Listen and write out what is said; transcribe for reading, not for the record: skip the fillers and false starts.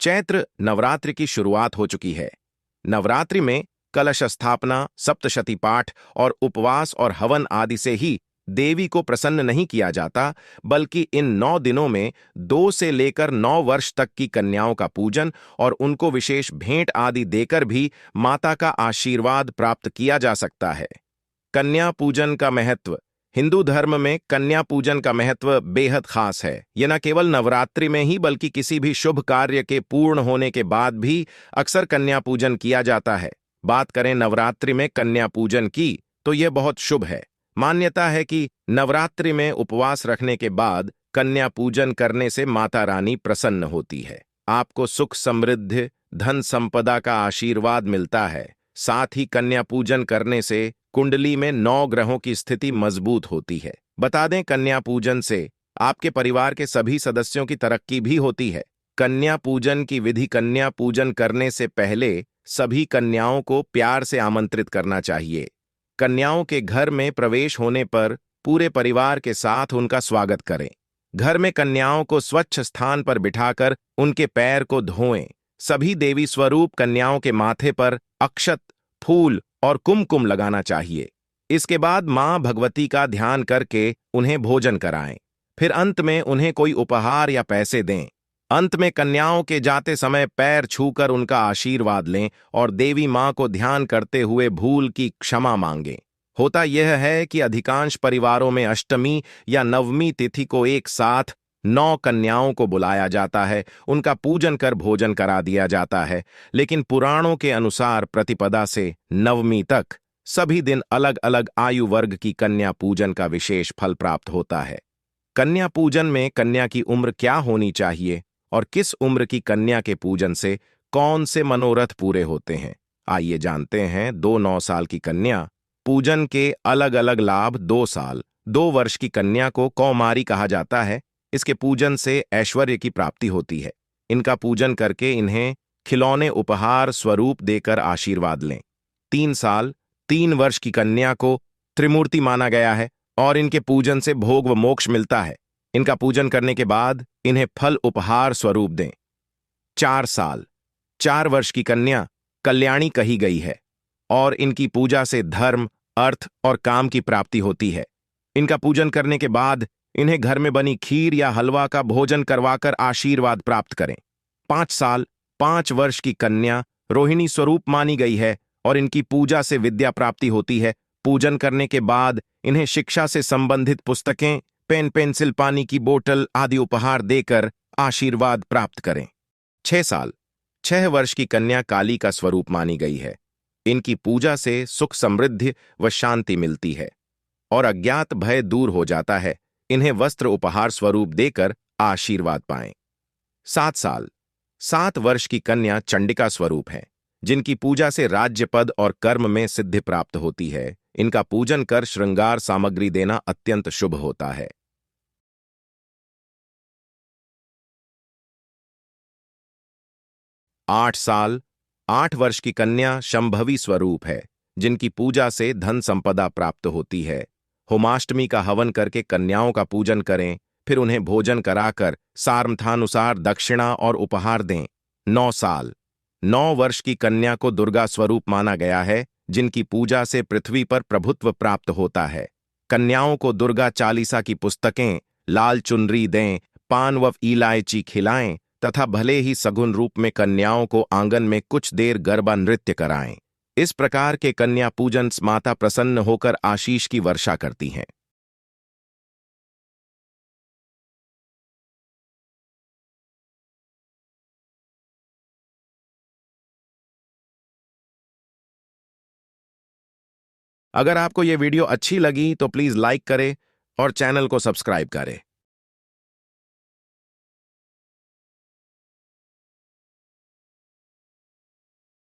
चैत्र नवरात्रि की शुरुआत हो चुकी है। नवरात्रि में कलश स्थापना, सप्तशती पाठ और उपवास और हवन आदि से ही देवी को प्रसन्न नहीं किया जाता, बल्कि इन 9 दिनों में 2 से लेकर 9 वर्ष तक की कन्याओं का पूजन और उनको विशेष भेंट आदि देकर भी माता का आशीर्वाद प्राप्त किया जा सकता है। कन्या पूजन का महत्व। हिंदू धर्म में कन्या पूजन का महत्व बेहद खास है। यह न केवल नवरात्रि में ही बल्कि किसी भी शुभ कार्य के पूर्ण होने के बाद भी अक्सर कन्या पूजन किया जाता है। बात करें नवरात्रि में कन्या पूजन की तो यह बहुत शुभ है। मान्यता है कि नवरात्रि में उपवास रखने के बाद कन्या पूजन करने से माता रानी प्रसन्न होती है। आपको सुख समृद्धि, धन संपदा का आशीर्वाद मिलता है। साथ ही कन्या पूजन करने से कुंडली में 9 ग्रहों की स्थिति मजबूत होती है। बता दें, कन्या पूजन से आपके परिवार के सभी सदस्यों की तरक्की भी होती है। कन्या पूजन की विधि। कन्या पूजन करने से पहले सभी कन्याओं को प्यार से आमंत्रित करना चाहिए। कन्याओं के घर में प्रवेश होने पर पूरे परिवार के साथ उनका स्वागत करें। घर में कन्याओं को स्वच्छ स्थान पर बिठाकर उनके पैर को धोएं। सभी देवी स्वरूप कन्याओं के माथे पर अक्षत, फूल और कुमकुम लगाना चाहिए। इसके बाद मां भगवती का ध्यान करके उन्हें भोजन कराएं। फिर अंत में उन्हें कोई उपहार या पैसे दें। अंत में कन्याओं के जाते समय पैर छूकर उनका आशीर्वाद लें और देवी मां को ध्यान करते हुए भूल की क्षमा मांगें। होता यह है कि अधिकांश परिवारों में अष्टमी या नवमी तिथि को एक साथ 9 कन्याओं को बुलाया जाता है, उनका पूजन कर भोजन करा दिया जाता है। लेकिन पुराणों के अनुसार प्रतिपदा से नवमी तक सभी दिन अलग अलग आयु वर्ग की कन्या पूजन का विशेष फल प्राप्त होता है। कन्या पूजन में कन्या की उम्र क्या होनी चाहिए और किस उम्र की कन्या के पूजन से कौन से मनोरथ पूरे होते हैं, आइए जानते हैं। 2-9 साल की कन्या पूजन के अलग अलग लाभ। 2 साल 2 वर्ष की कन्या को कौमारी कहा जाता है। इसके पूजन से ऐश्वर्य की प्राप्ति होती है। इनका पूजन करके इन्हें खिलौने उपहार स्वरूप देकर आशीर्वाद लें। 3 साल 3 वर्ष की कन्या को त्रिमूर्ति माना गया है और इनके पूजन से भोग व मोक्ष मिलता है। इनका पूजन करने के बाद इन्हें फल उपहार स्वरूप दें। 4 साल 4 वर्ष की कन्या कल्याणी कही गई है और इनकी पूजा से धर्म, अर्थ और काम की प्राप्ति होती है। इनका पूजन करने के बाद इन्हें घर में बनी खीर या हलवा का भोजन करवाकर आशीर्वाद प्राप्त करें। 5 साल 5 वर्ष की कन्या रोहिणी स्वरूप मानी गई है और इनकी पूजा से विद्या प्राप्ति होती है। पूजन करने के बाद इन्हें शिक्षा से संबंधित पुस्तकें, पेन, पेंसिल, पानी की बोतल आदि उपहार देकर आशीर्वाद प्राप्त करें। 6 साल 6 वर्ष की कन्या काली का स्वरूप मानी गई है। इनकी पूजा से सुख समृद्धि व शांति मिलती है और अज्ञात भय दूर हो जाता है। इन्हें वस्त्र उपहार स्वरूप देकर आशीर्वाद पाएं। 7 साल 7 वर्ष की कन्या चंडिका स्वरूप है, जिनकी पूजा से राज्य पद और कर्म में सिद्धि प्राप्त होती है। इनका पूजन कर श्रृंगार सामग्री देना अत्यंत शुभ होता है। 8 साल 8 वर्ष की कन्या शंभवी स्वरूप है, जिनकी पूजा से धन संपदा प्राप्त होती है। होमाष्टमी का हवन करके कन्याओं का पूजन करें, फिर उन्हें भोजन कराकर सामर्थ्यानुसार दक्षिणा और उपहार दें। 9 साल 9 वर्ष की कन्या को दुर्गा स्वरूप माना गया है, जिनकी पूजा से पृथ्वी पर प्रभुत्व प्राप्त होता है। कन्याओं को दुर्गा चालीसा की पुस्तकें, लाल चुनरी दें, पान व इलायची खिलाएं तथा भले ही सगुन रूप में कन्याओं को आंगन में कुछ देर गरबा नृत्य कराएं। इस प्रकार के कन्या पूजन से माता प्रसन्न होकर आशीष की वर्षा करती हैं। अगर आपको यह वीडियो अच्छी लगी तो प्लीज लाइक करें और चैनल को सब्सक्राइब करें।